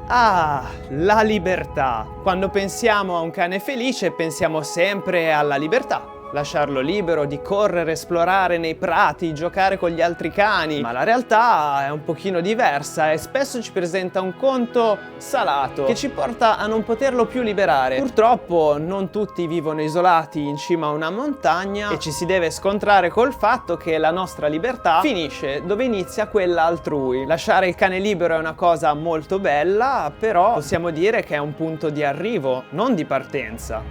Ah, la libertà. Quando pensiamo a un cane felice pensiamo sempre alla libertà. Lasciarlo libero di correre, esplorare nei prati, giocare con gli altri cani. Ma la realtà è un pochino diversa e spesso ci presenta un conto salato che ci porta a non poterlo più liberare. Purtroppo non tutti vivono isolati in cima a una montagna e ci si deve scontrare col fatto che la nostra libertà finisce dove inizia quella altrui. Lasciare il cane libero è una cosa molto bella, però possiamo dire che è un punto di arrivo, non di partenza.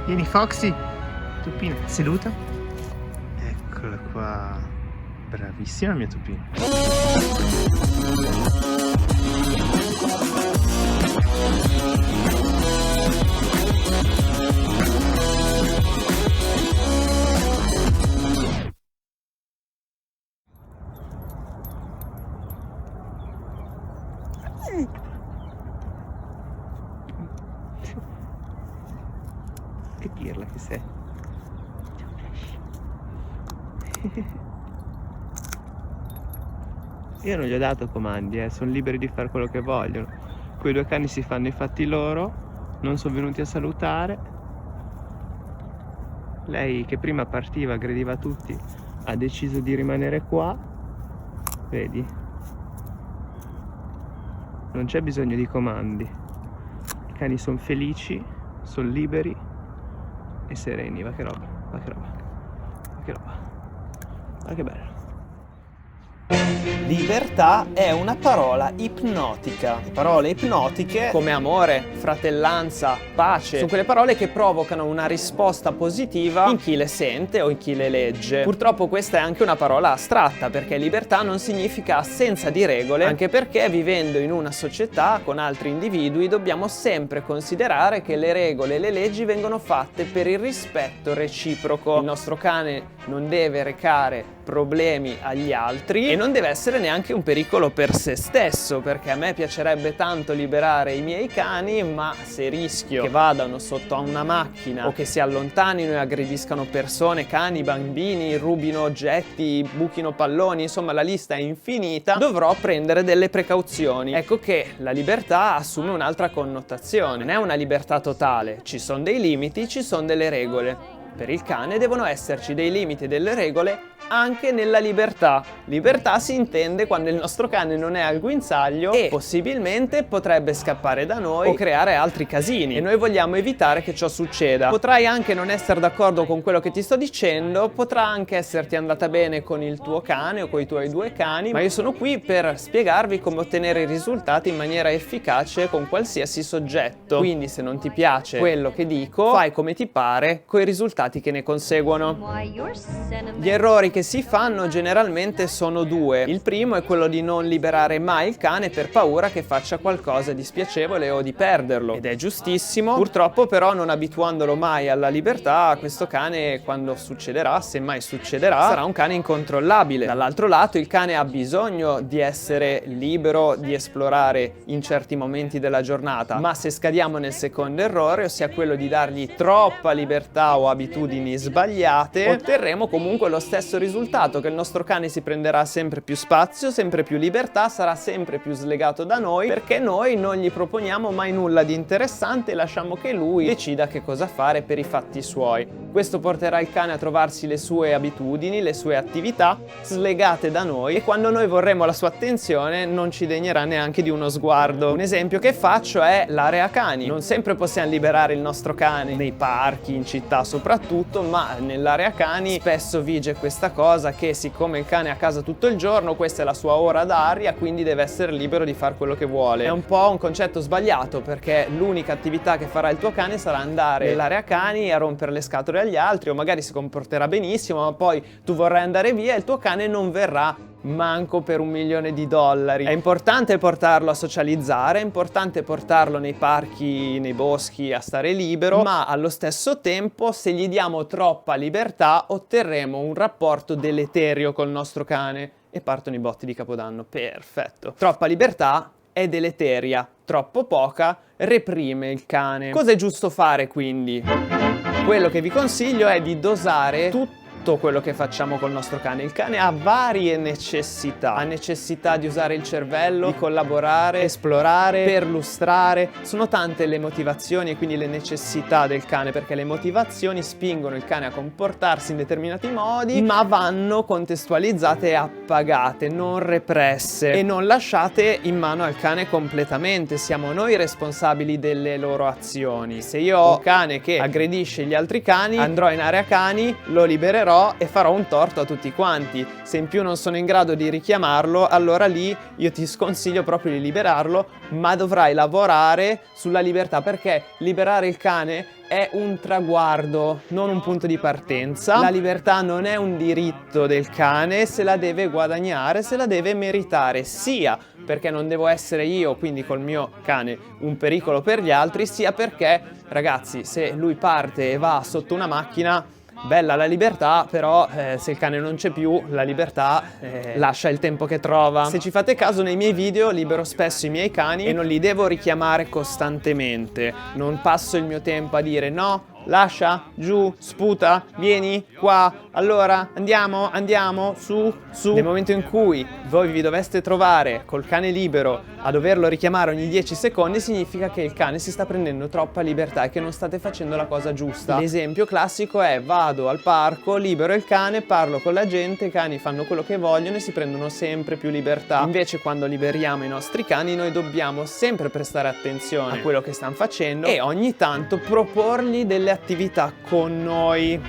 Vieni Foxy, Tupina, seduta? Eccola qua. Bravissima mia Tupina. Che pirla che sei. Io non gli ho dato comandi, sono liberi di fare quello che vogliono. Quei due cani si fanno i fatti loro, non sono venuti a salutare. Lei che prima partiva, aggrediva tutti, ha deciso di rimanere qua. Vedi? Non c'è bisogno di comandi. I cani sono felici, sono liberi e sereni. Va che roba, va che roba, va che roba. Ma che bello. Libertà è una parola ipnotica. Le parole ipnotiche, come amore, fratellanza, pace, sono quelle parole che provocano una risposta positiva in chi le sente o in chi le legge. Purtroppo questa è anche una parola astratta, perché libertà non significa assenza di regole, anche perché vivendo in una società con altri individui dobbiamo sempre considerare che le regole e le leggi vengono fatte per il rispetto reciproco. Il nostro cane non deve recare problemi agli altri e non deve essere neanche un pericolo per se stesso, perché a me piacerebbe tanto liberare i miei cani, ma se rischio che vadano sotto a una macchina o che si allontanino e aggrediscano persone, cani, bambini, rubino oggetti, buchino palloni, insomma la lista è infinita, dovrò prendere delle precauzioni. Ecco che la libertà assume un'altra connotazione, non è una libertà totale, ci sono dei limiti, ci sono delle regole. Per il cane devono esserci dei limiti e delle regole anche nella libertà. Libertà si intende quando il nostro cane non è al guinzaglio e possibilmente potrebbe scappare da noi o creare altri casini, e noi vogliamo evitare che ciò succeda. Potrai anche non essere d'accordo con quello che ti sto dicendo, potrà anche esserti andata bene con il tuo cane o con i tuoi due cani, ma io sono qui per spiegarvi come ottenere i risultati in maniera efficace con qualsiasi soggetto. Quindi se non ti piace quello che dico, fai come ti pare coi risultati che ne conseguono. Gli errori che si fanno generalmente sono due. Il primo è quello di non liberare mai il cane per paura che faccia qualcosa di spiacevole o di perderlo, ed è giustissimo. Purtroppo però non abituandolo mai alla libertà, questo cane, quando succederà, se mai succederà, sarà un cane incontrollabile. Dall'altro lato il cane ha bisogno di essere libero, di esplorare in certi momenti della giornata, ma se scadiamo nel secondo errore, ossia quello di dargli troppa libertà o abitudini sbagliate, otterremo comunque lo stesso risultato, che il nostro cane si prenderà sempre più spazio, sempre più libertà, sarà sempre più slegato da noi, perché noi non gli proponiamo mai nulla di interessante e lasciamo che lui decida che cosa fare per i fatti suoi. Questo porterà il cane a trovarsi le sue abitudini, le sue attività slegate da noi, e quando noi vorremmo la sua attenzione non ci degnerà neanche di uno sguardo. Un esempio che faccio è l'area cani. Non sempre possiamo liberare il nostro cane nei parchi, in città soprattutto, ma nell'area cani spesso vige questa cosa che siccome il cane è a casa tutto il giorno, questa è la sua ora d'aria, quindi deve essere libero di fare quello che vuole. È un po' un concetto sbagliato, perché l'unica attività che farà il tuo cane sarà andare nell'area cani a rompere le scatole agli altri, o magari si comporterà benissimo, ma poi tu vorrai andare via e il tuo cane non verrà manco per $1.000.000. È importante portarlo a socializzare, è importante portarlo nei parchi, nei boschi, a stare libero, ma allo stesso tempo se gli diamo troppa libertà otterremo un rapporto deleterio col nostro cane. E partono i botti di Capodanno, perfetto. Troppa libertà è deleteria, troppo poca reprime il cane. Cosa è giusto fare quindi? Quello che vi consiglio è di dosare tutte tutto quello che facciamo col nostro cane. Il cane ha varie necessità, ha necessità di usare il cervello, di collaborare, esplorare, perlustrare. Sono tante le motivazioni e quindi le necessità del cane, perché le motivazioni spingono il cane a comportarsi in determinati modi, ma vanno contestualizzate e appagate, non represse e non lasciate in mano al cane completamente. Siamo noi responsabili delle loro azioni. Se io ho un cane che aggredisce gli altri cani, andrò in area cani, lo libererò e farò un torto a tutti quanti. Se in più non sono in grado di richiamarlo, allora lì io ti sconsiglio proprio di liberarlo, ma dovrai lavorare sulla libertà, perché liberare il cane è un traguardo, non un punto di partenza. La libertà non è un diritto del cane, se la deve guadagnare, se la deve meritare, sia perché non devo essere io, quindi col mio cane, un pericolo per gli altri, sia perché, ragazzi, se lui parte e va sotto una macchina, bella la libertà, però se il cane non c'è più, la libertà lascia il tempo che trova. Se ci fate caso, nei miei video libero spesso i miei cani e non li devo richiamare costantemente. Non passo il mio tempo a dire no, lascia, giù, sputa, vieni, qua, allora, andiamo, su. Nel momento in cui voi vi doveste trovare col cane libero a doverlo richiamare ogni 10 secondi, significa che il cane si sta prendendo troppa libertà e che non state facendo la cosa giusta. L'esempio classico è: vado al parco, libero il cane, parlo con la gente, i cani fanno quello che vogliono e si prendono sempre più libertà. Invece quando liberiamo i nostri cani, noi dobbiamo sempre prestare attenzione a quello che stanno facendo e ogni tanto proporgli delle attività con noi.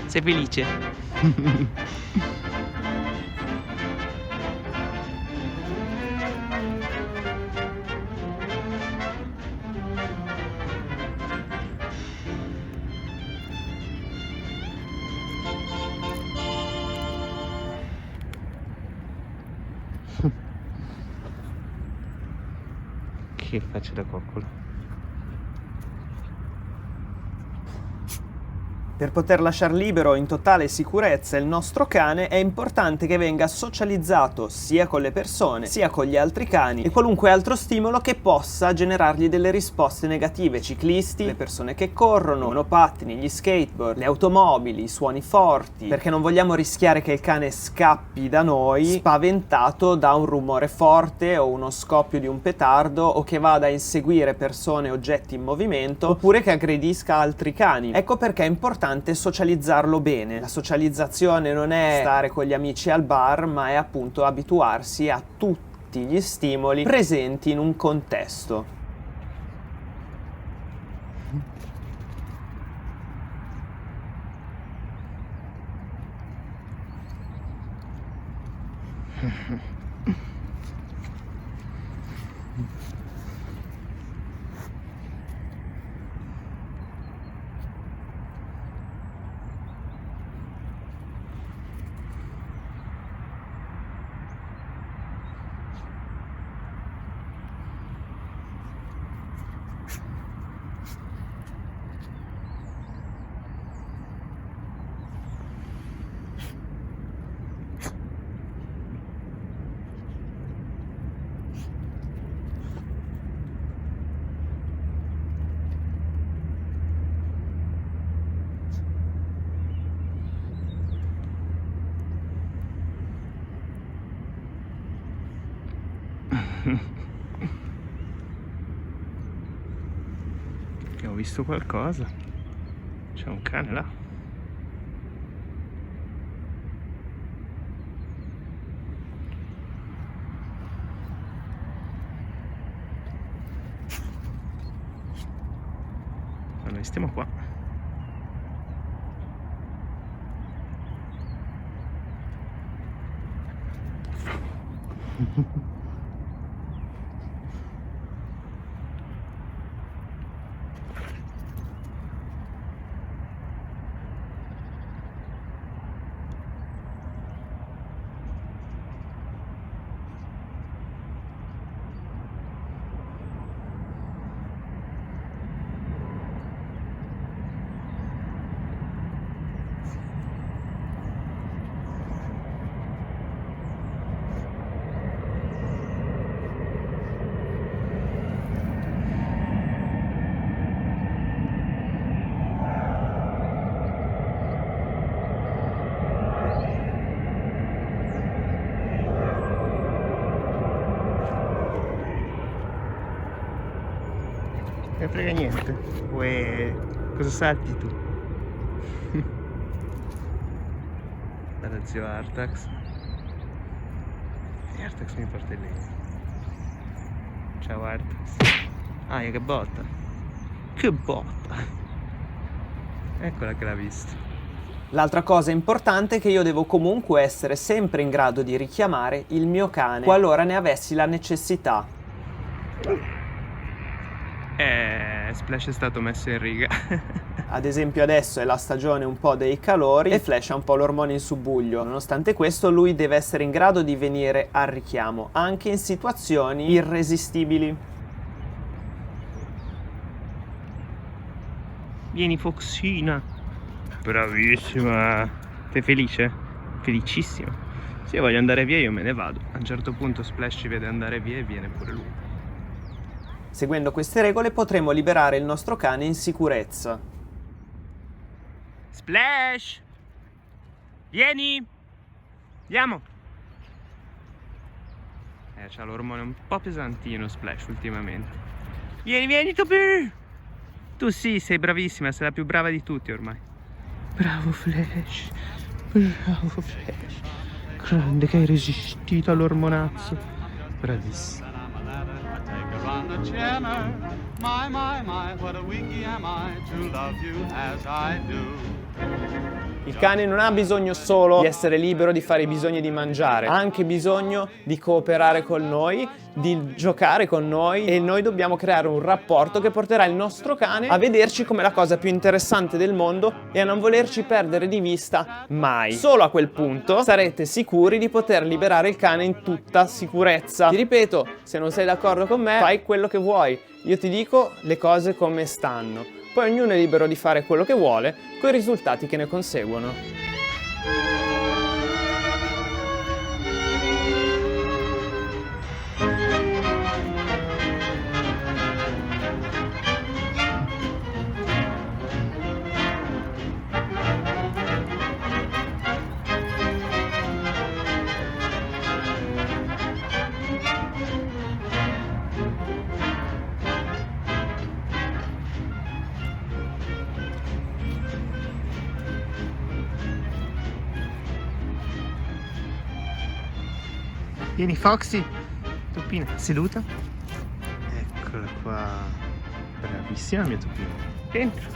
Sei felice? Che faccia da coccolo. Per poter lasciar libero in totale sicurezza il nostro cane è importante che venga socializzato sia con le persone sia con gli altri cani e qualunque altro stimolo che possa generargli delle risposte negative. Ciclisti, le persone che corrono, i monopattini, gli skateboard, le automobili, i suoni forti, perché non vogliamo rischiare che il cane scappi da noi spaventato da un rumore forte o uno scoppio di un petardo, o che vada a inseguire persone e oggetti in movimento, oppure che aggredisca altri cani. Ecco perché è importante socializzarlo bene. La socializzazione non è stare con gli amici al bar, ma è appunto abituarsi a tutti gli stimoli presenti in un contesto. Che ho visto qualcosa. C'è un cane là. Ma noi stiamo qua. Ne frega niente. Uè, cosa salti tu? Guarda zio Artax. E Artax mi porta il legno. Ciao Artax. Ah, che botta. Che botta. Eccola che l'ha visto. L'altra cosa importante è che io devo comunque essere sempre in grado di richiamare il mio cane qualora ne avessi la necessità. Splash è stato messo in riga. Ad esempio adesso è la stagione un po' dei calori e Flash ha un po' l'ormone in subbuglio. Nonostante questo lui deve essere in grado di venire al richiamo anche in situazioni irresistibili. Vieni Foxina. Bravissima. Sei felice? Felicissima. Se io voglio andare via io me ne vado. A un certo punto Splash ci vede andare via e viene pure lui. Seguendo queste regole potremo liberare il nostro cane in sicurezza. Splash! Vieni! Andiamo! C'ha l'ormone un po' pesantino Splash ultimamente. Vieni Toby! Tu sì, sei bravissima, sei la più brava di tutti ormai. Bravo Flash! Bravo Flash! Grande che hai resistito all'ormonazzo. Bravissimo. Il cane non ha bisogno solo di essere libero di fare i bisogni di mangiare, ha anche bisogno di cooperare con noi, di giocare con noi e noi dobbiamo creare un rapporto che porterà il nostro cane a vederci come la cosa più interessante del mondo e a non volerci perdere di vista mai. Solo a quel punto sarete sicuri di poter liberare il cane in tutta sicurezza. Ti ripeto, se non sei d'accordo con me, fai quello che vuoi. Io ti dico le cose come stanno. Poi ognuno è libero di fare quello che vuole, con i risultati che ne conseguono. Vieni Foxy, Topina, seduta. Eccola qua. Bravissima mia Topina. Entra.